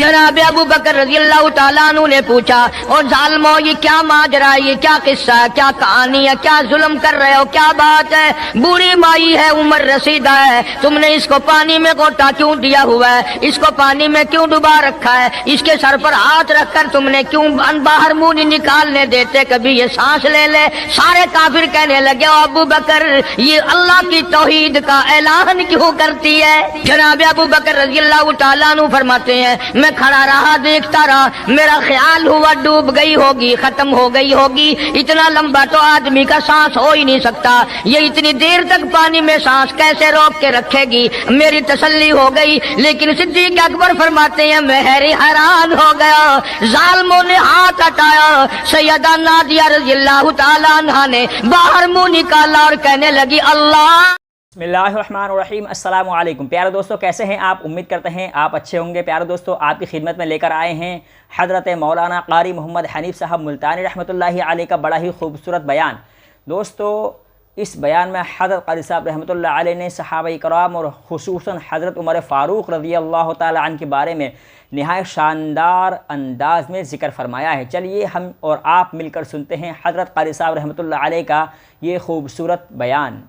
जनाब अबू बकर रजी अल्लाह तआला अन्हु ने पूछा, और जालिमो ये क्या माजरा है, ये क्या किस्सा है, क्या कहानी है, क्या जुल्म कर रहे हो, क्या बात है? बूढ़ी माई है, उम्र रसीदा है, तुमने इसको पानी में गोटा क्यों दिया हुआ है, इसको पानी में क्यों डुबा रखा है, इसके सर पर हाथ रखकर तुमने क्यों बाहर मुंह नहीं निकालने देते, कभी ये सांस ले ले। सारे काफिर कहने लगे, अबू बकर ये अल्लाह की तौहीद का ऐलान क्यों करती है? जनाब अबू बकर रजी अल्लाह तआला अन्हु फरमाते हैं, मैं खड़ा रहा, देखता रहा, मेरा ख्याल हुआ डूब गई होगी, खत्म हो गई होगी। इतना लंबा तो आदमी का सांस हो ही नहीं सकता, ये इतनी देर तक पानी में सांस कैसे रोक के रखेगी? मेरी तसल्ली हो गई। लेकिन सिद्दीक अकबर फरमाते हैं, मैं हैरान हो गया। जालिमों ने हाथ हटाया, सैयदा नादिया रज़ी अल्लाह तआला अन्हा ने बाहर मुंह निकाला और कहने लगी, अल्लाह। बिस्मिल्लाहिर्रहमानिर्रहीम। अस्सलामु अलैकुम प्यारे दोस्तों, कैसे हैं आप? उम्मीद करते हैं आप अच्छे होंगे। प्यारे दोस्तों, आपकी खिदमत में लेकर आए हैं हज़रत मौलाना क़ारी मोहम्मद हनीफ़ साहब मुल्तानी रहमतुल्लाहि अलैह का बड़ा ही खूबसूरत बयान। दोस्तों, इस बयान में हज़रत क़ारी साहब रहमतुल्लाहि अलैह ने सहाबा इकराम और खुसूसन हज़रत उमर फ़ारूक रज़ी अल्लाह तआला अन्हु के बारे में नहायत शानदार अंदाज में ज़िक्र फरमाया है। चलिए हम और आप मिलकर सुनते हैं हज़रत क़ारी साहब रहमतुल्लाहि अलैह का ये खूबसूरत बयान।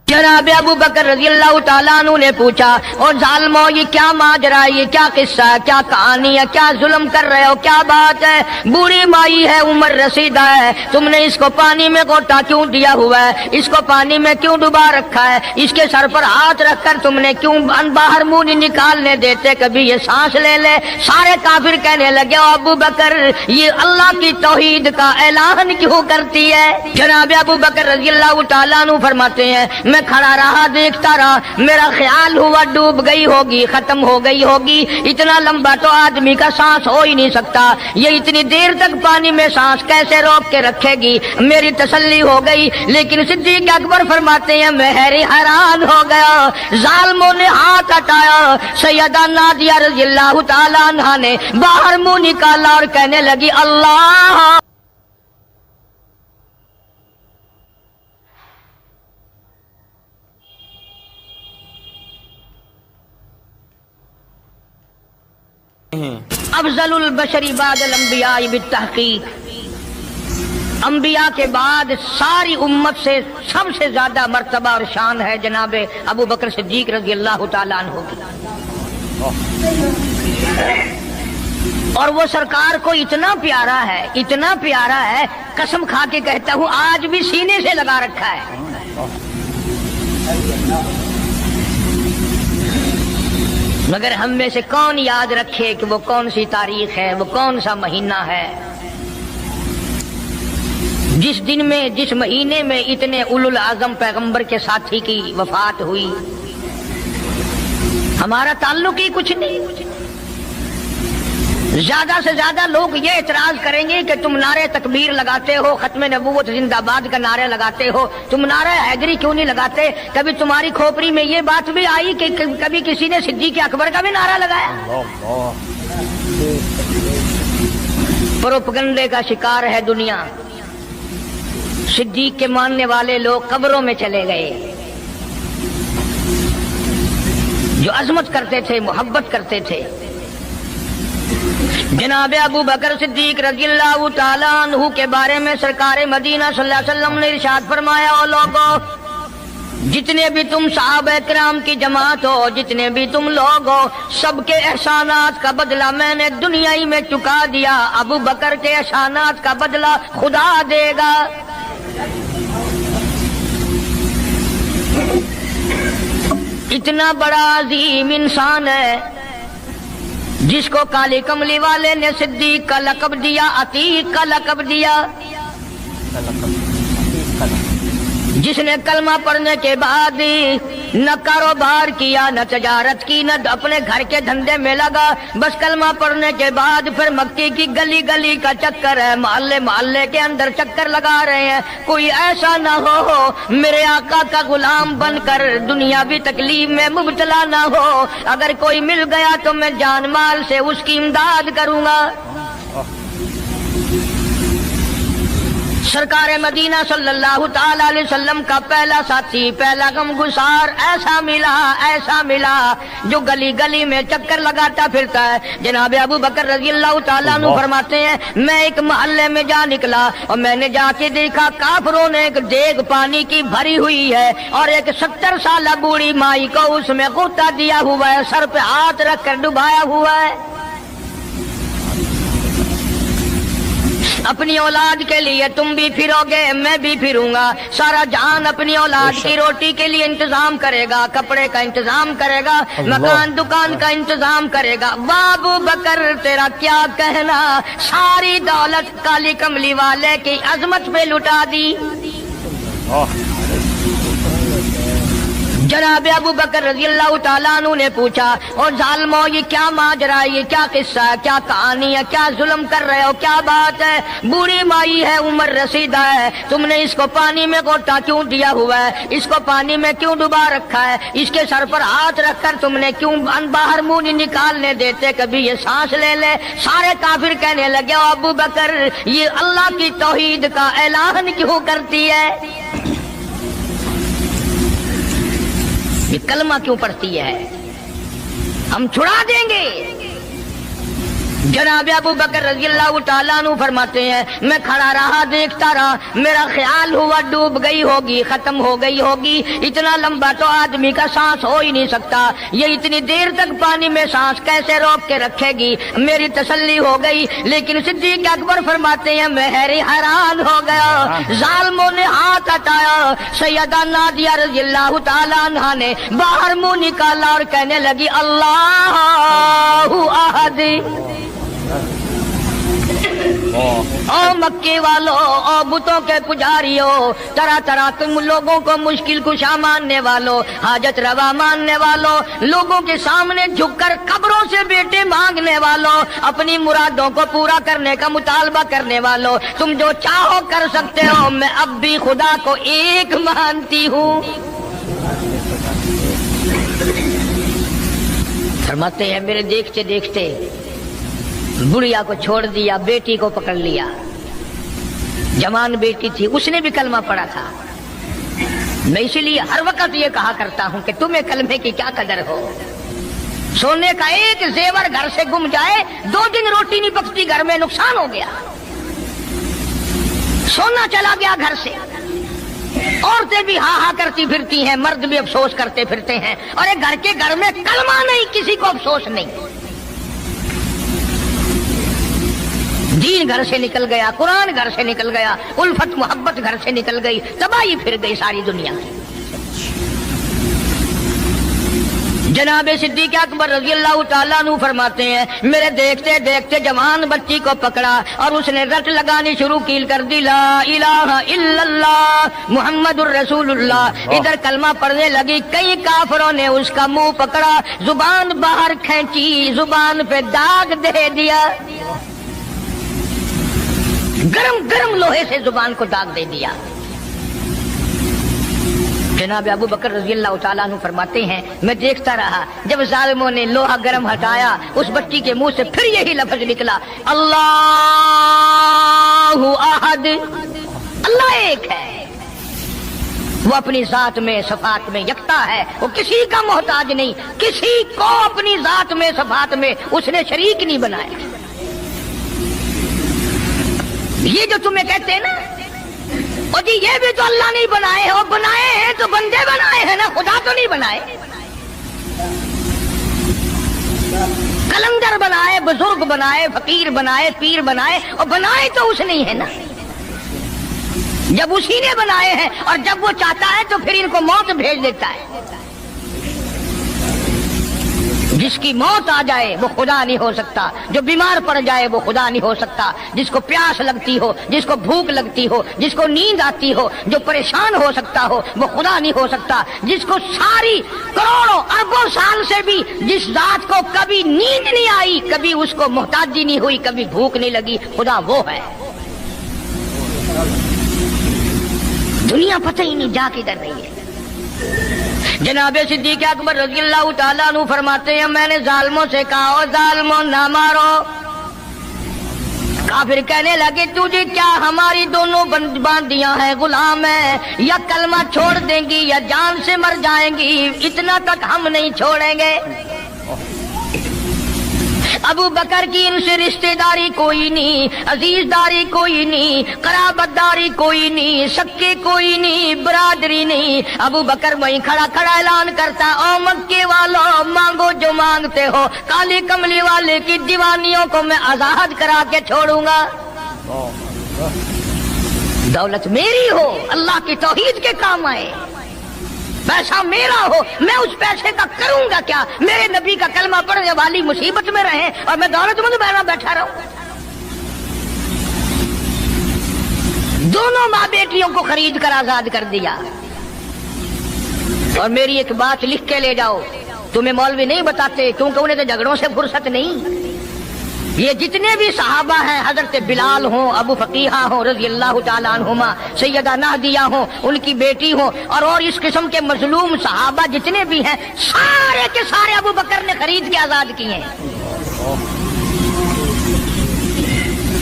जनाब अबू बकर रजी अल्लाह तआला अन्हु ने पूछा, और जालिमो ये क्या माजरा है, ये क्या किस्सा है, क्या कहानी है, क्या जुल्म कर रहे हो, क्या बात है? बूढ़ी माई है, उम्र रसीदा है, तुमने इसको पानी में गोटा क्यों दिया हुआ है, इसको पानी में क्यों डुबा रखा है, इसके सर पर हाथ रखकर तुमने क्यों बाहर मुंह नहीं निकालने देते, कभी ये सांस ले ले। सारे काफिर कहने लगे, अबू बकर ये अल्लाह की तौहीद का ऐलान क्यों करती है? जनाब अबू बकर रजी अल्लाह तआला अन्हु फरमाते हैं, मैं खड़ा रहा, देखता रहा, मेरा ख्याल हुआ डूब गई होगी, खत्म हो गई होगी। इतना लंबा तो आदमी का सांस हो ही नहीं सकता, ये इतनी देर तक पानी में सांस कैसे रोक के रखेगी? मेरी तसल्ली हो गई। लेकिन सिद्दीक अकबर फरमाते हैं, मैं हैरान हो गया। जालिमों ने हाथ हटाया, सैयदा नादिया रज़ी अल्लाह तआला अन्हा ने बाहर मुंह निकाला और कहने लगी, अल्लाह। अफजलुल बशरी बादल अंबिया बित्तहकीक, अंबिया के बाद सारी उम्मत से सबसे ज्यादा मर्तबा और शान है जनाब अबू बकर सिद्दीक रज़ी अल्लाह तआला अन्हु की। और वो सरकार को इतना प्यारा है, इतना प्यारा है, कसम खा के कहता हूँ आज भी सीने से लगा रखा है। मगर हम में से कौन याद रखे कि वो कौन सी तारीख है, वो कौन सा महीना है जिस दिन में, जिस महीने में इतने उलुल आजम पैगंबर के साथी की वफात हुई। हमारा ताल्लुक ही कुछ नहीं। ज्यादा से ज्यादा लोग ये एतराज करेंगे कि तुम नारे तकबीर लगाते हो, खत्म नबूवत जिंदाबाद का नारे लगाते हो, तुम नारे हैदरी क्यों नहीं लगाते? कभी तुम्हारी खोपड़ी में ये बात भी आई कि कभी किसी ने सिद्दीक अकबर का भी नारा लगाया? प्रोपगंडे का शिकार है दुनिया। सिद्दीक के मानने वाले लोग कब्रों में चले गए। जो अजमत करते थे, मोहब्बत करते थे। जनाब अबू बकर सिद्दीक रज़ी अल्लाह तआला अन्हु के बारे में सरकार मदीना सल्लल्लाहु अलैहि वसल्लम ने इरशाद फरमाया, ओ लोगों, जितने भी तुम सहाबा किराम की जमात हो, जितने भी तुम लोग हो, सबके एहसानात का बदला मैंने दुनिया ही में चुका दिया। अबू बकर के एहसानात का बदला खुदा देगा। इतना बड़ा अजीम इंसान है जिसको काली कमली वाले ने सिद्दीक का लक़ब दिया, अतीक का लक़ब दिया। जिसने कलमा पढ़ने के बाद न कारोबार किया, न तजारत की, न अपने घर के धंधे में लगा, बस कलमा पढ़ने के बाद फिर मक्की की गली गली का चक्कर है, मोहल्ले मोहल्ले के अंदर चक्कर लगा रहे हैं। कोई ऐसा ना हो मेरे आका का गुलाम बनकर दुनियावी तकलीफ में मुब्तला ना हो। अगर कोई मिल गया तो मैं जान माल से उसकी इमदाद करूंगा। सरकार मदीना सल्लल्लाहु ताला अलैहि वसल्लम का पहला साथी, पहला गमगुसार ऐसा मिला जो गली गली में चक्कर लगाता फिरता है। जनाब अबू बकर रजी अल्लाह ताला अन्हु फरमाते हैं, मैं एक मोहल्ले में जा निकला और मैंने जाके देखा काफरों ने एक देग पानी की भरी हुई है और एक 70 साल बूढ़ी माई को उसमें गोता दिया हुआ है, सर पे हाथ रख कर डुबाया हुआ है। अपनी औलाद के लिए तुम भी फिरोगे, मैं भी फिरूंगा। सारा जहान अपनी औलाद की रोटी के लिए इंतजाम करेगा, कपड़े का इंतजाम करेगा, मकान दुकान का इंतजाम करेगा। बाबू बकर तेरा क्या कहना, सारी दौलत काली कमली वाले की अजमत पे लुटा दी। जनाब अबू बकर रजी अल्लाह ताला अन्हु ने पूछा, और जालिमो ये क्या माजरा है, ये क्या किस्सा है, क्या कहानी है, क्या जुल्म कर रहे हो, क्या बात है? बूढ़ी माई है, उम्र रसीदा है, तुमने इसको पानी में गोता क्यों दिया हुआ है, इसको पानी में क्यों डुबा रखा है, इसके सर पर हाथ रखकर तुमने क्यों बाहर मुंह नहीं निकालने देते, कभी ये सांस ले ले। सारे काफिर कहने लगे, ओ अबू बकर ये अल्लाह की तौहीद का ऐलान क्यों करती है, ये कलमा क्यों पढ़ती है, हम छुड़ा देंगे। जनाब अबू बकर रज़ी अल्लाह ताला अन्हु फरमाते हैं, मैं खड़ा रहा, देखता रहा, मेरा ख्याल हुआ डूब गई होगी, खत्म हो गई होगी। इतना लंबा तो आदमी का सांस हो ही नहीं सकता, ये इतनी देर तक पानी में सांस कैसे रोक के रखेगी। मेरी तसल्ली हो गई, लेकिन सिद्दीक अकबर फरमाते हैं, मैं हैरान हो गया। जालिमों ने हाथ हटाया, सैयदा नादिया रज़ी अल्लाह ताला अन्हा ने बाहर मुंह निकाला और कहने लगी, अल्लाहु अहद। ओ मक्के वालों, ओ बुतों के पुजारियों, तरह तरह के लोगों को मुश्किल कुशा मानने वालों, हाजत रवा मानने वालों, लोगों के सामने झुककर कब्रों से बेटे मांगने वालों, अपनी मुरादों को पूरा करने का मुतालबा करने वालों, तुम जो चाहो कर सकते हो, मैं अब भी खुदा को एक मानती हूँ। फरमाते हैं, मेरे देखते देखते बुढ़िया को छोड़ दिया, बेटी को पकड़ लिया। जवान बेटी थी, उसने भी कलमा पढ़ा था। मैं इसीलिए हर वक्त ये कहा करता हूं कि तुम्हें कलमे की क्या कदर हो। सोने का एक जेवर घर से गुम जाए, 2 दिन रोटी नहीं पकती, घर में नुकसान हो गया। सोना चला गया घर से, औरतें भी हा हा करती फिरती हैं, मर्द भी अफसोस करते फिरते हैं, और एक घर में कलमा नहीं, किसी को अफसोस नहीं। दीन घर से निकल गया, कुरान घर से निकल गया, उल्फत मोहब्बत घर से निकल गई, तबाही फिर गई सारी दुनिया की। जनाब सिद्दीक अकबर रज़ी अल्लाह ताला अन्हु फरमाते हैं, मेरे देखते देखते जवान बच्ची को पकड़ा और उसने रट लगानी शुरू की कर दी, ला इलाहा इल्लल्लाह मुहम्मदुर रसूलुल्लाह। इधर कलमा पढ़ने लगी, कई काफरों ने उसका मुंह पकड़ा, जुबान बाहर खींची, जुबान पे दाग दे दिया, गरम गरम लोहे से जुबान को दाग दे दिया। जनाब अबू बकर रज़ी अल्लाह ताला अन्हु फरमाते हैं, मैं देखता रहा, जब जालिमों ने लोहा गरम हटाया, उस बच्ची के मुंह से फिर यही लफ्ज निकला, अल्लाहु अहद, अल्लाह एक है। वो अपनी जात में सफात में यकता है, वो किसी का मोहताज नहीं, किसी को अपनी जात में सफात में उसने शरीक नहीं बनाया। ये जो तुम्हें कहते हैं ना, और जी ये भी तो अल्लाह नहीं बनाए हैं, वो बनाए हैं तो बंदे बनाए हैं ना, खुदा तो नहीं बनाए। कलंदर बनाए, बुजुर्ग बनाए, फकीर बनाए, पीर बनाए, और बनाए तो उसने ही है ना। जब उसी ने बनाए हैं और जब वो चाहता है तो फिर इनको मौत भेज देता है। जिसकी मौत आ जाए वो खुदा नहीं हो सकता, जो बीमार पड़ जाए वो खुदा नहीं हो सकता, जिसको प्यास लगती हो, जिसको भूख लगती हो, जिसको नींद आती हो, जो परेशान हो सकता हो वो खुदा नहीं हो सकता। जिसको सारी करोड़ों अरबों साल से भी जिस जात को कभी नींद नहीं आई, कभी उसको मोहताजी नहीं हुई, कभी भूख नहीं लगी, खुदा वो है। दुनिया पता ही नहीं जा किधर रही है। जनाब सिद्दीक अकबर रज़ी अल्लाह ताला अन्हु फरमाते हैं, मैंने जालिमों से कहा, ओ जालिमों ना मारो, काफिर कहने लगे तुझे क्या हमारी दोनों बांदियां हैं गुलाम है, या कलमा छोड़ देंगी या जान से मर जाएंगी, इतना तक हम नहीं छोड़ेंगे। अबू बकर की इनसे रिश्तेदारी कोई नहीं, अजीजदारी कोई नहीं, कराबतदारी कोई नहीं, सक्के कोई नहीं, बरादरी नहीं। अबू बकर वहीं खड़ा खड़ा ऐलान करता, ओ मक्के वालों मांगो जो मांगते हो, काली कमली वाले की दीवानियों को मैं आजाद करा के छोड़ूंगा। दौलत मेरी हो, अल्लाह की तौहीद के काम आए, पैसा मेरा हो, मैं उस पैसे का करूंगा क्या? मेरे नबी का कलमा पढ़ने वाली मुसीबत में रहे और मैं दौलतमंद बना बैठा रहूं। दोनों माँ बेटियों को खरीद कर आजाद कर दिया। और मेरी एक बात लिख के ले जाओ, तुम्हें मौलवी नहीं बताते क्योंकि उन्हें तो झगड़ों से फुर्सत नहीं। ये जितने भी सहाबा हैं, हजरत बिलाल हो, अबू फकीहा हो रजी अल्लाह ताला अन्हुमा, सैयदा नादिया हो, उनकी बेटी हो, और इस किस्म के मजलूम सहाबा जितने भी हैं, सारे के सारे अबू बकर ने खरीद के आजाद किए हैं।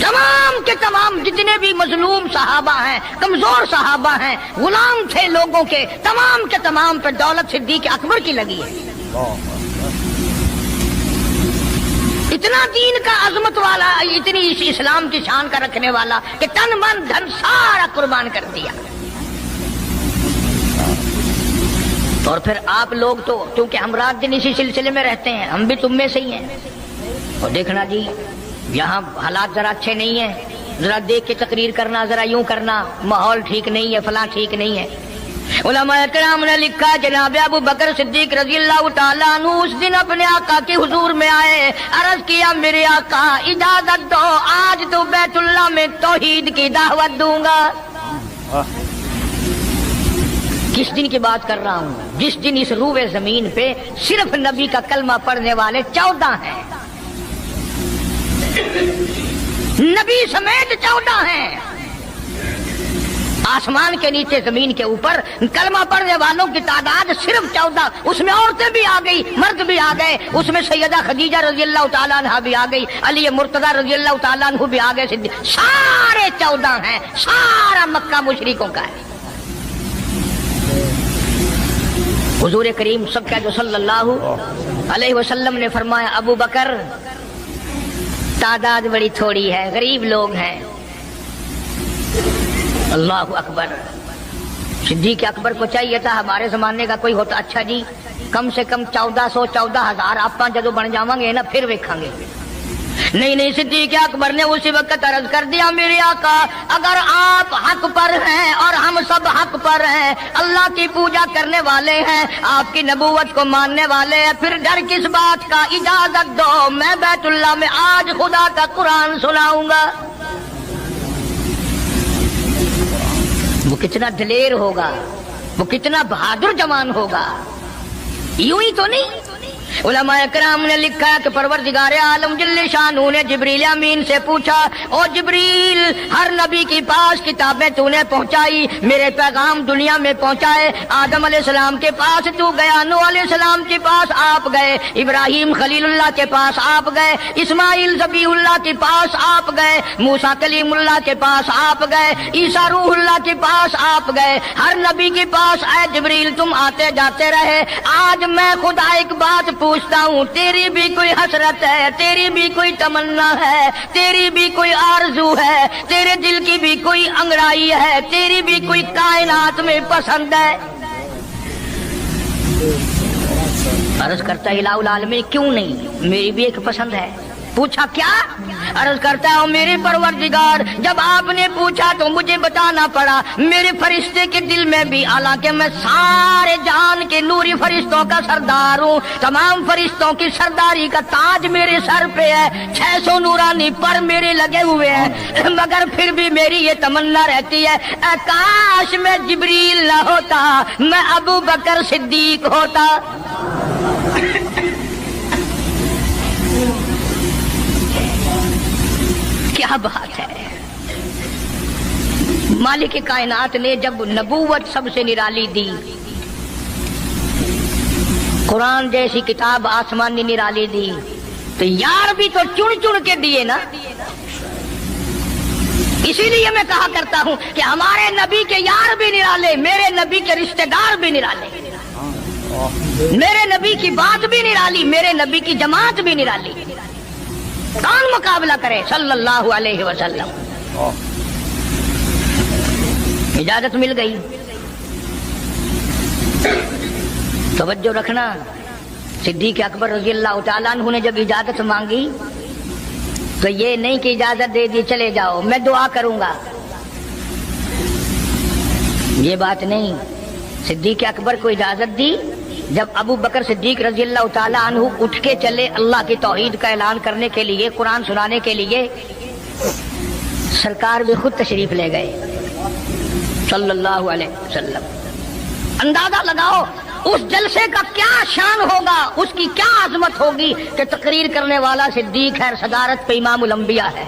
तमाम के तमाम जितने भी मजलूम सहाबा हैं, कमजोर सहाबा हैं, गुलाम थे लोगों के, तमाम के तमाम पर दौलत सिद्दीक अकबर की लगी है। इतना दीन का अजमत वाला, इतनी इस इस्लाम की शान का रखने वाला कि तन मन धन सारा कुर्बान कर दिया। और फिर आप लोग तो क्योंकि हम रात दिन इसी सिलसिले में रहते हैं, हम भी तुम में से ही हैं। और देखना जी, यहाँ हालात जरा अच्छे नहीं है, जरा देख के तकरीर करना, जरा यूं करना, माहौल ठीक नहीं है, फलां ठीक नहीं है। उलमा इकराम ने लिखा, जनाब अबू बकर सिद्दीक रज़ी अल्लाह ताला अन्हु उस दिन अपने आका के हुजूर में आए, अर्ज किया मेरे आका इजाजत दो, आज तो बैतुल्लाह में तौहीद की दावत दूंगा। किस दिन की बात कर रहा हूँ? जिस दिन इस रूए जमीन पे सिर्फ नबी का कलमा पढ़ने वाले 14 हैं, नबी समेत 14 हैं। आसमान के नीचे जमीन के ऊपर कलमा पढ़ने वालों की तादाद सिर्फ 14, उसमें औरतें भी आ गई, मर्द भी आ गए, उसमें सैयदा खदीजा रज़ी अल्लाह ताला अन्हा भी आ गई, अली मुर्तजा रज़ी अल्लाह ताला अन्हु भी आ गए, सारे 14 हैं। सारा मक्का मुशरिकों का है। हुजूर करीम सबका जो सल्लल्लाहु अलैहि वसल्लम ने फरमाया, अबू बकर तादाद बड़ी थोड़ी है, गरीब लोग हैं। अल्लाहु अकबर। सिद्दीक अकबर को चाहिए था हमारे जमाने का कोई होता, अच्छा जी कम से कम 1400-14,000 आप जदों बन जावांगे ना फिर वेखांगे। नहीं, सिद्दीक अकबर ने उसी वक्त अर्ज कर दिया, मेरे आका अगर आप हक पर हैं और हम सब हक पर हैं, अल्लाह की पूजा करने वाले हैं, आपकी नबूवत को मानने वाले हैं, फिर डर किस बात का? इजाजत दो, मैं बैतुल्लाह में आज खुदा का कुरान सुनाऊंगा। वो कितना दिलेर होगा, वो कितना बहादुर जवान होगा। यूं ही तो नहीं। उलमा इकराम ने लिखा कि परवरदिगार आलम जल्ले शानू ने जिब्रील अमीन से पूछा, ओ जिब्रील हर नबी के पास किताबें तूने पहुंचाई, मेरे पैगाम दुनिया में पहुंचाए। आदम अलैहिस्सलाम के पास तू गया, नूह अलैहिस्सलाम के पास आप गए, इब्राहिम खलीलुल्लाह के पास आप गए, इस्माइल ज़बीहुल्लाह के पास आप गए, मूसा कलीमुल्लाह के पास आप गए, ईसा रूहुल्लाह के पास आप गए। हर नबी के पास ऐ जिब्रील तुम आते जाते रहे। आज मैं खुदा एक बात पूछता हूँ, तेरी भी कोई हसरत है, तेरी भी कोई तमन्ना है, तेरी भी कोई आरजू है, तेरे दिल की भी कोई अंगड़ाई है, तेरी भी कोई कायनात में पसंद है? अर्ज करता इलाहुल आलमीन क्यों नहीं, मेरी भी एक पसंद है। पूछा क्या? अर्ज करता हूँ मेरे परवरदिगार जब आपने पूछा तो मुझे बताना पड़ा, मेरे फरिश्ते के दिल में भी, हालांकि मैं सारे जान के नूरी फरिश्तों का सरदार हूँ, तमाम फरिश्तों की सरदारी का ताज मेरे सर पे है, 600 नूरानी पर मेरे लगे हुए हैं, मगर फिर भी मेरी ये तमन्ना रहती है, काश मैं जिब्रील न होता, मैं अबू बकर सिद्दीक होता। क्या बात है। मालिक कायनात ने जब नबूवत सबसे निराली दी, कुरान जैसी किताब आसमान ने निराली दी, तो यार भी तो चुन चुन के दिए ना। اسی لیے میں کہا کرتا ہوں کہ ہمارے نبی کے یار بھی نرالے، میرے نبی کے رشتہ دار بھی نرالے، میرے نبی کی بات بھی نرالی، میرے نبی کی جماعت بھی نرالی، کون مقابلہ کرے صلی اللہ علیہ وسلم۔ اجازت مل گئی، توجہ رکھنا۔ صدیق اکبر رضی اللہ تعالیٰ عنہ نے جب اجازت مانگی تو یہ نہیں کہ اجازت دے دی چلے جاؤ میں دعا کروں گا، یہ بات نہیں۔ صدیق اکبر کو اجازت دی، جب ابو بکر صدیق رضی اللہ تعالیٰ عنہ اٹھ کے چلے اللہ کی توحید کا اعلان کرنے کے لیے، قرآن سنانے کے لیے، سرکار بھی خود تشریف لے گئے صلی اللہ علیہ وسلم۔ اندازہ لگاؤ اس جلسے کا کیا شان ہوگا، اس کی کیا عظمت ہوگی کہ تقریر کرنے والا صدیق ہے، صدارت پہ امام الانبیاء ہے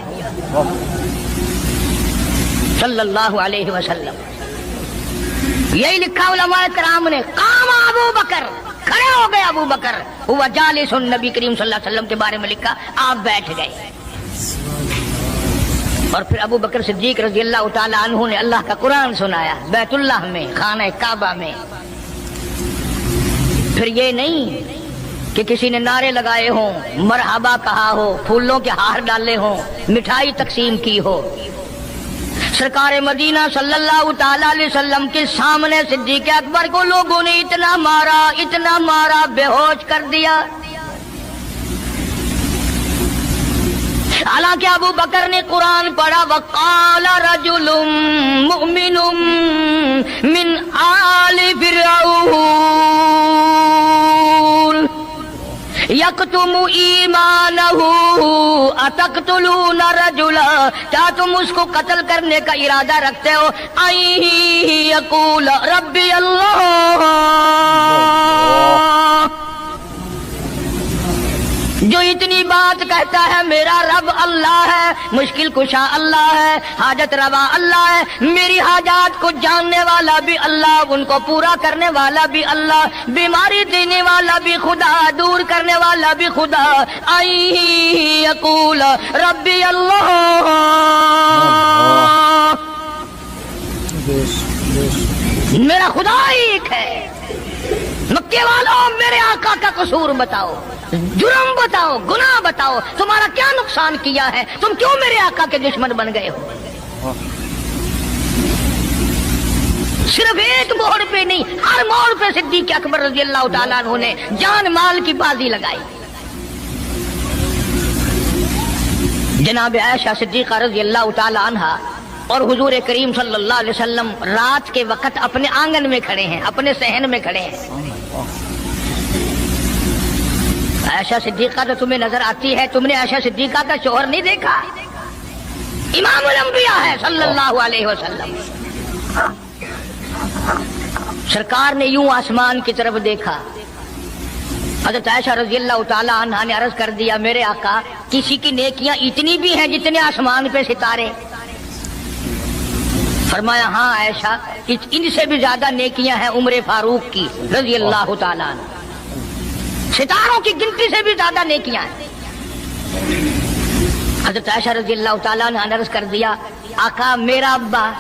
صلی اللہ علیہ وسلم۔ یہی لکھا علماء کرام نے، قام ابو بکر، کھڑے ہو گئے ابو بکر، ہوا جالس، نبی کریم صلی اللہ علیہ وسلم کے بارے میں لکھا آپ بیٹھ گئے۔ اور پھر ابو بکر صدیق رضی اللہ تعالیٰ عنہ نے اللہ کا قرآن سنایا بیت اللہ میں، خانہ کعبہ میں۔ پھر یہ نہیں کہ کسی نے نعرے لگائے ہوں، مرحبا کہا ہو، پھولوں کے ہار ڈالے ہوں، مٹھائی تقسیم کی ہو۔ سرکار مدینہ صلی اللہ تعالیٰ علیہ وسلم کے سامنے صدیق اکبر کو لوگوں نے اتنا مارا، بے ہوش کر دیا۔ حالانکہ ابو بکر نے قرآن پڑھا، وقال رجل مؤمن من آل فرعون یکتم ایمانہ اتقتلون رجلا، کیا تم اس کو قتل کرنے کا ارادہ رکھتے ہو؟ ان یقول ربی اللہ، جو اتنی بات کہتا ہے میرا رب اللہ ہے، مشکل کشا اللہ ہے، حاجت روا اللہ ہے، میری حاجات کو جاننے والا بھی اللہ، ان کو پورا کرنے والا بھی اللہ، بیماری دینے والا بھی خدا، دور کرنے والا بھی خدا۔ یقول ربی اللہ، میرا خدا ایک ہے۔ مکے والوں میرے آقا کا قصور بتاؤ، جرم بتاؤ، گناہ بتاؤ، تمہارا کیا نقصان کیا ہے، تم کیوں میرے آقا کے دشمن بن گئے ہو؟ صرف ایک موڑ پہ نہیں، ہر موڑ پہ صدیق اکبر رضی اللہ تعالیٰ عنہ نے جان مال کی بازی لگائی۔ جناب عائشہ صدیقہ رضی اللہ تعالیٰ عنہا اور حضور کریم صلی اللہ علیہ وسلم رات کے وقت اپنے آنگن میں کھڑے ہیں، اپنے صحن میں کھڑے ہیں۔ عائشہ صدیقہ تو تمہیں نظر آتی ہے، تم نے عائشہ صدیقہ کا شوہر نہیں دیکھا؟ امام الانبیاء ہے صلی اللہ علیہ وسلم۔ سرکار نے یوں آسمان کی طرف دیکھا، حضرت عائشہ رضی اللہ تعالی عنہا نے عرض کر دیا میرے آقا کسی کی نیکیاں اتنی بھی ہیں جتنے آسمان پہ ستارے؟ فرمایا ہاں عائشہ، ان سے بھی زیادہ نیکیاں ہیں عمر فاروق کی رضی اللہ تعالیٰ عنہ، ستاروں کی گنتی سے بھی زیادہ نیکیاں ہیں۔ حضرت عائشہ رضی اللہ تعالیٰ عنہ نے عرض کر دیا آقا میرا ابا،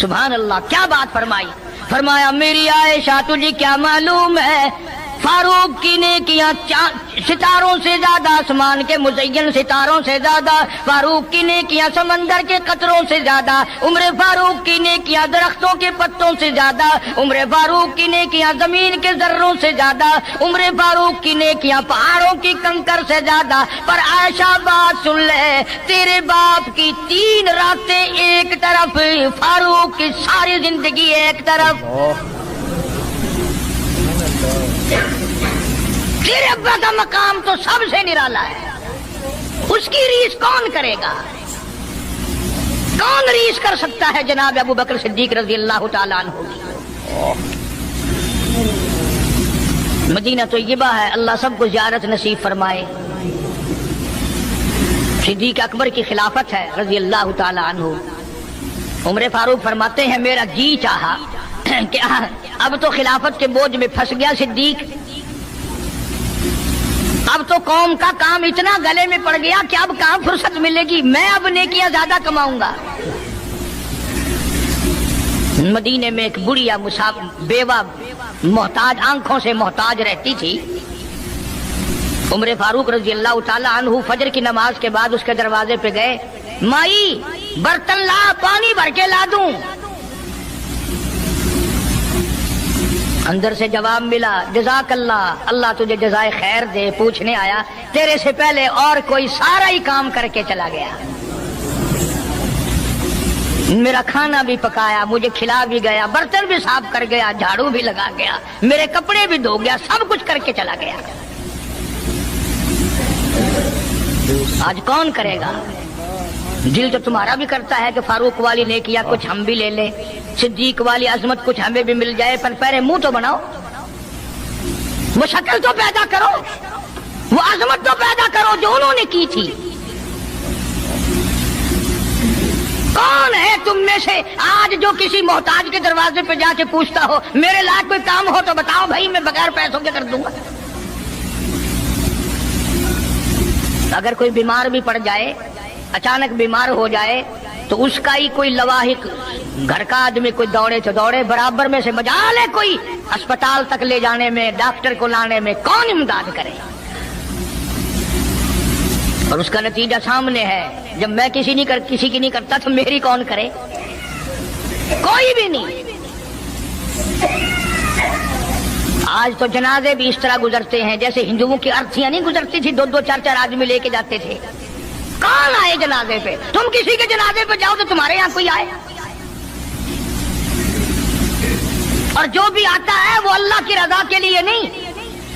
سبحان اللہ کیا بات فرمائی، فرمایا میری عائشہ تجھے کیا معلوم ہے فاروق کی نیکیاں ستاروں سے زیادہ، آسمان کے مزین ستاروں سے زیادہ، فاروق کی نیکیاں سمندر کے قطروں سے زیادہ، عمر فاروق کی نیکیاں درختوں کے پتوں سے زیادہ، عمر فاروق کی نیکیاں زمین کے ذروں سے زیادہ، عمر فاروق کی نیکیاں پہاڑوں کی کنکر سے زیادہ۔ پر عائشہ بات سن لے، تیرے باپ کی 3 راتیں ایک طرف، فاروق کی ساری زندگی ایک طرف۔ تیرے ابا کا مقام تو سب سے نرالا ہے، اس کی ریس کون کرے گا؟ کون ریس کر سکتا ہے جناب ابو بکر صدیق رضی اللہ تعالیٰ عنہ کی؟ مدینہ طیبہ ہے، اللہ سب کو زیارت نصیب فرمائے۔ صدیق اکبر کی خلافت ہے رضی اللہ تعالیٰ عنہ۔ عمر فاروق فرماتے ہیں میرا جی چاہا کہ اب تو خلافت کے بوجھ میں پھنس گیا صدیق، अब तो कौम का काम इतना गले में पड़ गया कि अब कहाँ फुर्सत मिलेगी, मैं अब नेकियां ज्यादा कमाऊंगा। मदीने में एक बुढ़िया बेवा मोहताज, आंखों से मोहताज रहती थी। उमर फारूक रजी अल्लाह ताला अन्हु फजर की नमाज के बाद उसके दरवाजे पे गए, माई बर्तन ला, पानी भर के ला दूं। अंदर से जवाब मिला, जज़ाकल्लाह, अल्लाह तुझे जज़ाए खैर दे, पूछने आया तेरे से पहले और कोई सारा ही काम करके चला गया, मेरा खाना भी पकाया, मुझे खिला भी गया, बर्तन भी साफ कर गया, झाड़ू भी लगा गया, मेरे कपड़े भी धो गया, सब कुछ करके चला गया। आज कौन करेगा? दिल तो तुम्हारा भी करता है कि फारूक वाली ने किया, कुछ हम भी ले ले, सिद्दीक वाली अजमत कुछ हमें भी मिल जाए, पर पहले मुंह तो बनाओ, वो शक्ल तो पैदा करो, वो अजमत तो पैदा करो जो उन्होंने की थी। कौन है तुम में से आज जो किसी मोहताज के दरवाजे पे जाके पूछता हो मेरे लायक कोई काम हो तो बताओ भाई, मैं बगैर पैसों के कर दूंगा। अगर कोई बीमार भी पड़ जाए, अचानक बीमार हो जाए, तो उसका ही कोई लवाहिक घर का आदमी कोई दौड़े तो दौड़े, बराबर में से मजाल है कोई अस्पताल तक ले जाने में, डॉक्टर को लाने में कौन इमदाद करे। और उसका नतीजा सामने है, जब मैं किसी की नहीं करता तो मेरी कौन करे? कोई भी नहीं। आज तो जनाजे भी इस तरह गुजरते हैं जैसे हिंदुओं की अर्थियां नहीं गुजरती थी, 2-2 4-4 आदमी लेके जाते थे। कौन आए जनाजे पे? तुम किसी के जनाजे पे जाओ तो तुम्हारे यहाँ कोई आए, और जो भी आता है वो अल्लाह की रजा के लिए नहीं।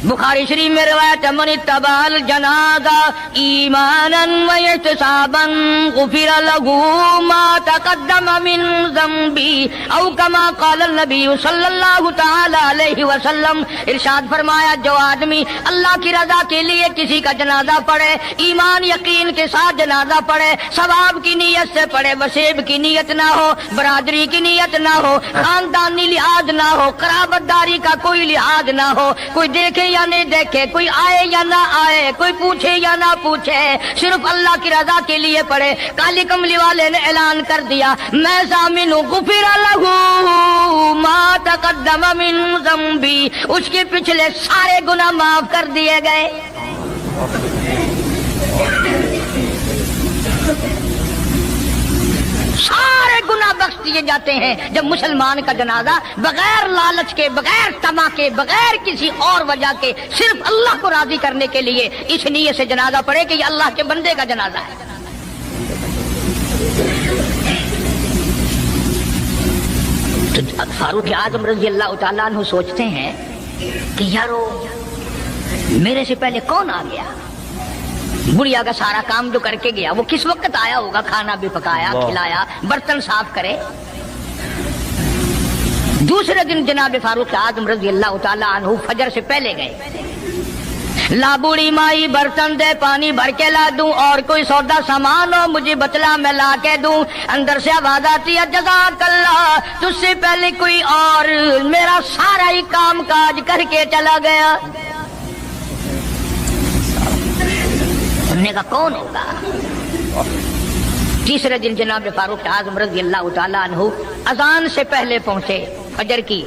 बुखारी शरीफ में रिवायत है, मन इत्तबाल जनाजा ईमानन व इहतिसाबन गुफिर लहू मा तक़द्दम मिन ज़ंबी औ कमा क़ाल नबी सल्लल्लाहु तआला अलैहि वसल्लम। इरशाद फरमाया, जो आदमी अल्लाह की रजा के लिए किसी का जनाजा पढ़े, ईमान यकीन के साथ जनाजा पढ़े, सवाब की नीयत से पढ़े, वसेब की नीयत ना हो, बरादरी की नीयत ना हो, खानदानी लिहाज ना हो, कराबतदारी का कोई लिहाज ना हो, कोई देखे या नहीं देखे, कोई आए या ना आए, कोई पूछे या ना पूछे, सिर्फ अल्लाह की रजा के लिए पढ़े। काली कमली वाले ने ऐलान कर दिया, मैं जामिन हूं गुफिर लहू मा तक़द्दम मिन ज़ंबी, उसके पिछले सारे गुनाह माफ कर दिए गए। सारे गुनाह बख्श दिए जाते हैं जब मुसलमान का जनाजा बगैर लालच के, बगैर तमा के, बगैर किसी और वजह के, सिर्फ अल्लाह को राजी करने के लिए इस नियत से जनाजा पढ़े कि ये अल्लाह के बंदे का जनाजा है। तो फारूक आजम रज़ी अल्लाह तआला अन्हु सोचते हैं कि यारो मेरे से पहले कौन आ गया, बुढ़िया का सारा काम जो करके गया वो किस वक्त आया होगा, खाना भी पकाया, खिलाया, बर्तन साफ करे। दूसरे दिन जनाब फारूक आजम रज़ी अल्लाह तआला अन्हु फजर से पहले गए, ला बूढ़ी माई बर्तन दे, पानी भर के ला दूं, और कोई सौदा सामान हो मुझे बतला, मैं ला के दूं। अंदर से आवाज आती है, जज़ाकल्लाह, तुझसे पहले कोई और मेरा सारा ही काम काज करके चला गया। का कौन होगा? तीसरे दिन जनाब फारूक आजम रज़ी अल्लाह तआला अन्हु अजान से पहले पहुंचे फजर की,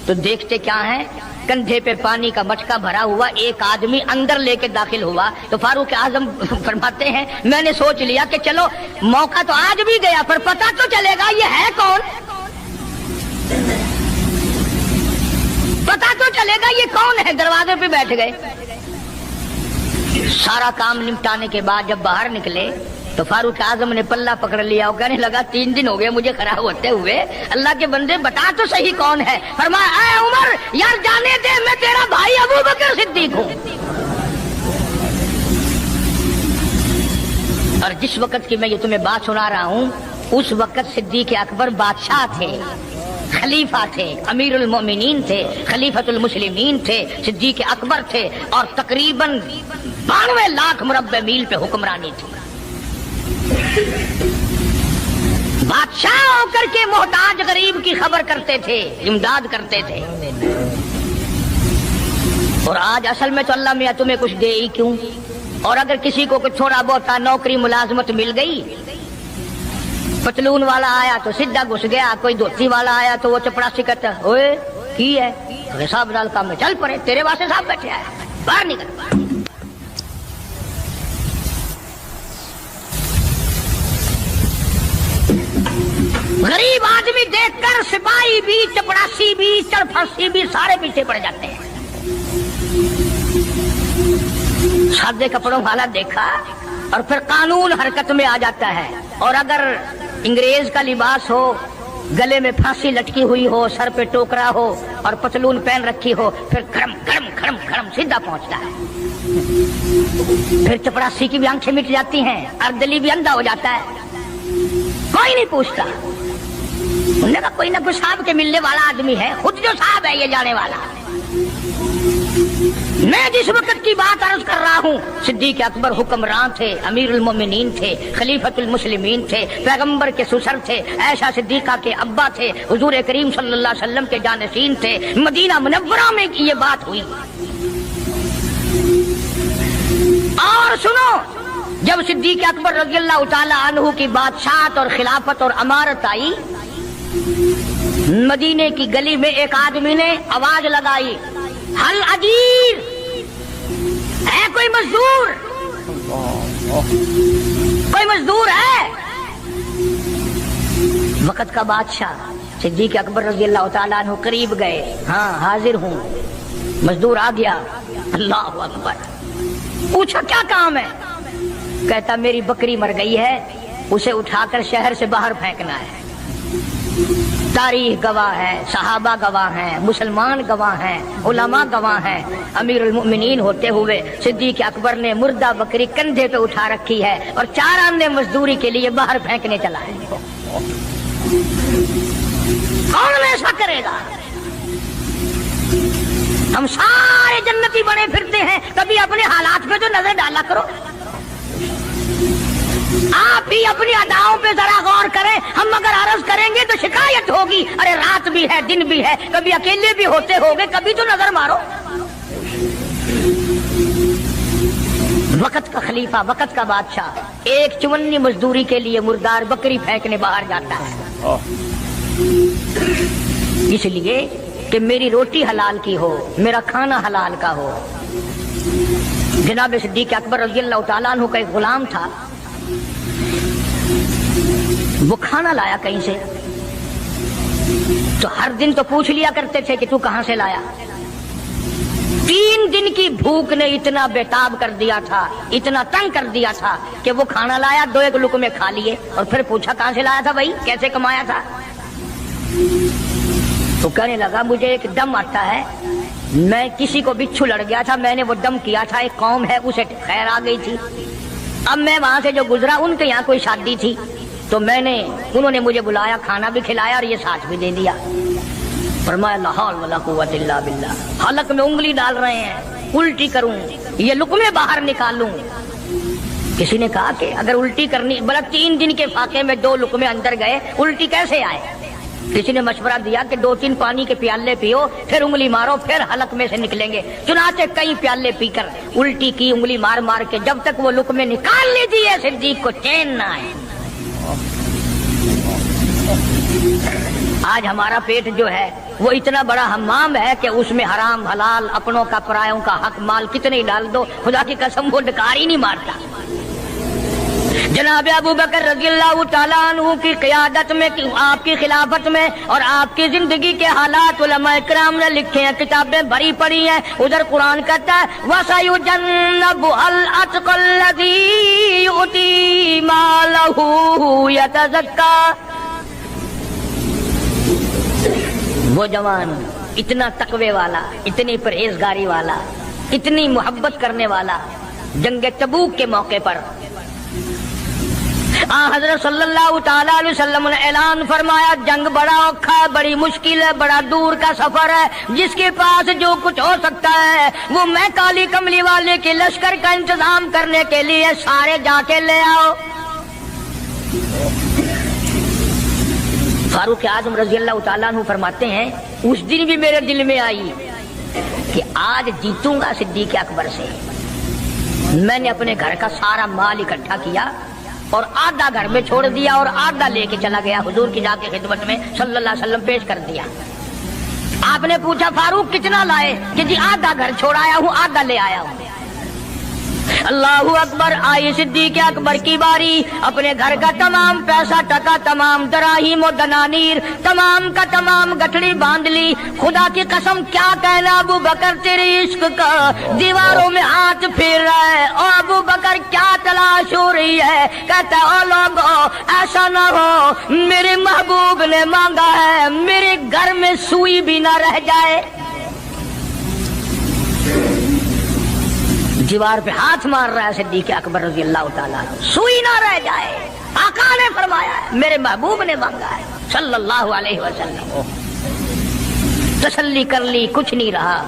तो देखते क्या है, कंधे पे पानी का मटका भरा हुआ एक आदमी अंदर लेके दाखिल हुआ। तो फारूक आजम फरमाते हैं, मैंने सोच लिया कि चलो मौका तो आज भी गया, पर पता तो चलेगा ये है कौन, पता तो चलेगा ये कौन है। दरवाजे पे बैठ गए। सारा काम निपटाने के बाद जब बाहर निकले तो फारूक आजम ने पल्ला पकड़ लिया और कहने लगा, 3 दिन हो गए मुझे खड़ा होते हुए, अल्लाह के बंदे बता तो सही कौन है। फरमाया, ऐ उमर यार जाने दे, मैं तेरा भाई अबू बकर सिद्दीक हूँ। और जिस वक्त की मैं ये तुम्हें बात सुना रहा हूँ, उस वक्त सिद्दीक अकबर बादशाह थे, खलीफा थे, अमीरुल मोमिनीन थे, खलीफतुल मुस्लिमीन थे, सिद्दीक अकबर थे, और तकरीबन 92 लाख मुरब्बे मील पे हुक्मरानी थी। बादशाह होकर के मोहताज गरीब की खबर करते थे, इमदाद करते थे। اور آج اصل میں تو اللہ میاں تمہیں کچھ دے ہی کیوں؟ اور اگر کسی کو کچھ تھوڑا بہت نوکری ملازمت مل گئی، پتلون والا آیا تو سیدھا گھس گیا، کوئی دھوتی والا آیا تو وہ چپڑاسی کہتا ہوئے کی ہے حساب ڈال کام میں چل پڑے، تیرے واسطے صاحب بیٹھے آئے، باہر نکل۔ غریب آدمی دیکھ کر سپاہی بھی، چپڑاسی بھی، چرفاسی بھی سارے پیچھے پڑ جاتے ہیں۔ سادے کپڑوں والا دیکھا اور پھر قانون حرکت میں آ جاتا ہے، اور اگر انگریز کا لباس ہو، گلے میں پھانسی لٹکی ہوئی ہو، سر پہ ٹوکرا ہو اور پتلون پہن رکھی ہو، پھر کھڑم کھڑم کھڑم کھڑم سیدھا پہنچتا ہے۔ پھر چپڑاسی کی بھی آنکھیں مٹ جاتی ہیں، اردلی بھی اندھا ہو جاتا ہے، کوئی نہیں پوچھتا۔ انہوں نے کہا کوئی نہ کوئی صاحب کے ملنے والا آدمی ہے، خود جو صاحب ہے یہ جانے والا۔ میں جس وقت کی بات عرض کر رہا ہوں، صدیق اکبر حکمران تھے، امیر المومنین تھے، خلیفۃ المسلمین تھے، پیغمبر کے سسر تھے، عائشہ صدیقہ کے ابا تھے، حضور کریم صلی اللہ علیہ وسلم کے جانشین تھے، مدینہ منورہ میں یہ بات ہوئی۔ اور سنو، جب صدیق اکبر رضی اللہ تعالی عنہ کی بادشاہت اور خلافت اور امارت آئی، مدینے کی گلی میں ایک آدمی نے آواز لگائی، حل اجیر ہے کوئی مزدور؟ کوئی مزدور ہے؟ وقت کا بادشاہ صدیق اکبر رضی اللہ تعالیٰ عنہ قریب گئے، ہاں حاضر ہوں۔ مزدور آ گیا، اللہ اکبر، پوچھا کیا کام ہے؟ کہتا میری بکری مر گئی ہے، اسے اٹھا کر شہر سے باہر پھینکنا ہے۔ تاریخ گواہ ہے، صحابہ گواہ ہیں، مسلمان گواہ ہیں، علماء گواہ ہیں، امیر المؤمنین ہوتے ہوئے صدیق اکبر نے مردہ بکری کندھے پہ اٹھا رکھی ہے اور 4 آنے مزدوری کے لیے باہر پھینکنے چلا ہے۔ کون ایسا کرے گا؟ ہم سارے جنتی بنے پھرتے ہیں، کبھی اپنے حالات پہ تو نظر ڈالا کرو۔ آپ بھی اپنی اداؤں پہ ذرا غور کریں، ہم اگر عرض کریں گے تو شکایت ہوگی، ارے رات بھی ہے دن بھی ہے، کبھی اکیلے بھی ہوتے ہوگے، کبھی تو نظر مارو۔ وقت کا خلیفہ، وقت کا بادشاہ، ایک چمنی مزدوری کے لیے مردار بکری پھینکنے باہر جاتا ہے، اس لیے کہ میری روٹی حلال کی ہو، میرا کھانا حلال کا ہو۔ جناب صدیق اکبر رضی اللہ تعالیٰ عنہ کا ایک غلام تھا، وہ کھانا لایا کہیں سے، تو ہر دن تو پوچھ لیا کرتے تھے کہ تو کہاں سے لایا۔ 3 دن کی بھوک نے اتنا بےتاب کر دیا تھا، اتنا تنگ کر دیا تھا کہ وہ کھانا لایا، 2 لقمے کھا لیے اور پھر پوچھا کہاں سے لایا تھا بھائی، کیسے کمایا تھا؟ تو کہنے لگا مجھے ایک دم آتا ہے، میں کسی کو بچھو لڑ گیا تھا، میں نے وہ دم کیا تھا، ایک قوم ہے اسے خیر آ گئی تھی، اب میں وہاں سے جو گزرا ان کے یہاں کوئی شادی تھی تو انہوں نے مجھے بلایا، کھانا بھی کھلایا اور یہ ساتھ بھی دے دیا۔ فرمایا لا حول ولا قوت الا باللہ، حلق میں انگلی ڈال رہے ہیں، الٹی کروں، یہ لقمے باہر نکالوں۔ کسی نے کہا کہ اگر الٹی کرنی، بلکہ 3 دن کے فاقے میں 2 لقمے اندر گئے، الٹی کیسے آئے؟ کسی نے مشورہ دیا کہ 2-3 پانی کے پیالے پیو، پھر انگلی مارو، پھر حلق میں سے نکلیں گے۔ چنانچہ کئی پیالے پی کر الٹی کی، انگلی مار مار کے، جب تک وہ لقمے نکال لی دیے صدیق کو چین نہ آئے۔ آج ہمارا پیٹ جو ہے وہ اتنا بڑا حمام ہے کہ اس میں حرام حلال، اپنوں کا پرایوں کا حق مال کتنے ڈال دو، خدا کی قسم وہ ڈکار ہی نہیں مارتا۔ جناب ابو بکر رضی اللہ تعالیٰ عنہ کی قیادت میں، آپ کی خلافت میں اور آپ کی زندگی کے حالات علماء کرام نے لکھے ہیں، کتابیں بھری پڑی ہیں۔ ادھر قرآن کہتا ہے وَسَيُجَنَّبُهَا الْأَتْقَى الَّذِي يُؤْتِي مَالَهُ يَتَزَكَّىٰ۔ وہ جوان اتنا تقوی والا، اتنی پرہیزگاری والا، اتنی محبت کرنے والا، جنگ تبوک کے موقع پر حضرت صلی اللہ تعالیٰ علیہ وسلم نے اعلان فرمایا جنگ بڑا اوکھا ہے، بڑی مشکل ہے، بڑا دور کا سفر ہے، جس کے پاس جو کچھ ہو سکتا ہے وہ میں کالی کملی والے کے لشکر کا انتظام کرنے کے لیے سارے جا کے لے آؤ۔ فاروق اعظم رضی اللہ تعالیٰ عنہ فرماتے ہیں اس دن بھی میرے دل میں آئی کہ آج جیتوں گا صدیق اکبر سے۔ میں نے اپنے گھر کا سارا مال اکٹھا کیا اور آدھا گھر میں چھوڑ دیا اور آدھا لے کے چلا گیا حضور کی ذات کی خدمت میں صلی اللہ علیہ وسلم پیش کر دیا۔ آپ نے پوچھا فاروق کتنا لائے؟ کہ جی آدھا گھر چھوڑایا ہوں، آدھا لے آیا ہوں۔ اللہ اکبر، آئی صدیق اکبر کی باری، اپنے گھر کا تمام پیسہ ٹکا، تمام دراہیم و دنانیر تمام کا تمام گٹھڑی باندھ لی۔ خدا کی قسم کیا کہنا ابو بکر تیری عشق کا، دیواروں میں ہاتھ پھیر رہا ہے۔ او ابو بکر کیا تلاش ہو رہی ہے؟ کہتا ہے او لوگو ایسا نہ ہو میرے محبوب نے مانگا ہے میرے گھر میں سوئی بھی نہ رہ جائے۔ دیوار پہ ہاتھ مار رہا ہے صدیق اکبر رضی اللہ تعالیٰ، سوئی نہ رہ جائے۔ آقا نے فرمایا ہے، میرے محبوب نے مانگا ہے صلی اللہ علیہ وسلم۔ تسلی کر لی، کچھ نہیں رہا،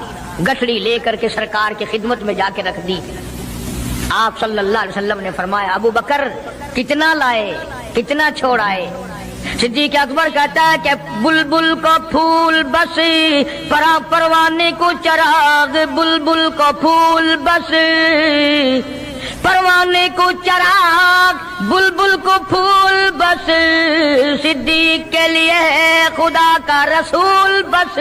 گٹھڑی لے کر کے سرکار کی خدمت میں جا کے رکھ دی۔ آپ صلی اللہ علیہ وسلم نے فرمایا ابو بکر کتنا لائے، کتنا چھوڑائے؟ صدیق اکبر کہتا ہے کہ بلبل کو پھول بس پروانے کو چراغ، بلبل کو پھول بس پروانے کو چراغ، بلبل کو پھول بس صدیق کے لیے ہے خدا کا رسول بس۔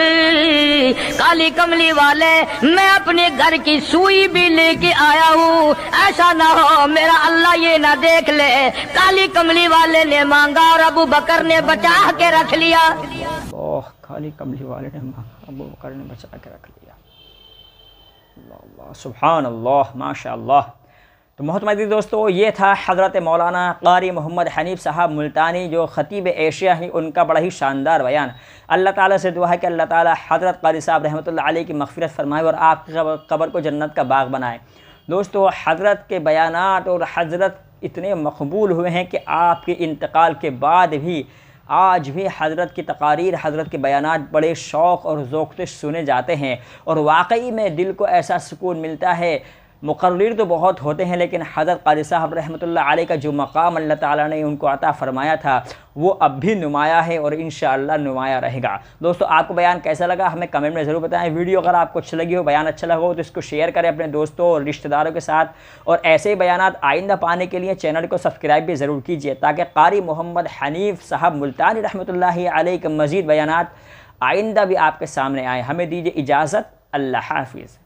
کالی کملی والے میں اپنے گھر کی سوئی بھی لے کے آیا ہوں، ایسا نہ ہو میرا اللہ یہ نہ دیکھ لے کالی کملی والے نے مانگا اور ابو بکر نے بچا کے رکھ لیا۔ کالی کملی والے نے مانگا، ابو بکر نے بچا کے رکھ لیا۔ اللہ اللہ سبحان اللہ ماشاء اللہ۔ تو محترم عزیز دوستو، یہ تھا حضرت مولانا قاری محمد حنیف صاحب ملتانی جو خطیب ایشیا ہیں، ان کا بڑا ہی شاندار بیان۔ اللہ تعالیٰ سے دعا ہے کہ اللہ تعالیٰ حضرت قاری صاحب رحمۃ اللہ علیہ کی مغفرت فرمائے اور آپ کی قبر کو جنت کا باغ بنائے۔ دوستو حضرت کے بیانات اور حضرت اتنے مقبول ہوئے ہیں کہ آپ کے انتقال کے بعد بھی آج بھی حضرت کی تقاریر، حضرت کے بیانات بڑے شوق اور ذوق سے سنے جاتے ہیں اور واقعی میں دل کو ایسا سکون ملتا ہے۔ مقرر تو بہت ہوتے ہیں لیکن حضرت قاری صاحب رحمۃ اللہ علیہ کا جو مقام اللہ تعالیٰ نے ان کو عطا فرمایا تھا وہ اب بھی نمایاں ہے اور انشاءاللہ نمایاں رہے گا۔ دوستو آپ کو بیان کیسا لگا ہمیں کمنٹ میں ضرور بتائیں۔ ویڈیو اگر آپ کو اچھی لگی ہو، بیان اچھا لگا ہو تو اس کو شیئر کریں اپنے دوستوں اور رشتہ داروں کے ساتھ، اور ایسے ہی بیانات آئندہ پانے کے لیے چینل کو سبسکرائب بھی ضرور کیجیے تاکہ قاری محمد حنیف صاحب ملتانی رحمۃ اللہ علیہ کے مزید بیانات آئندہ بھی آپ کے سامنے آئیں۔ ہمیں دیجیے اجازت، اللہ حافظ۔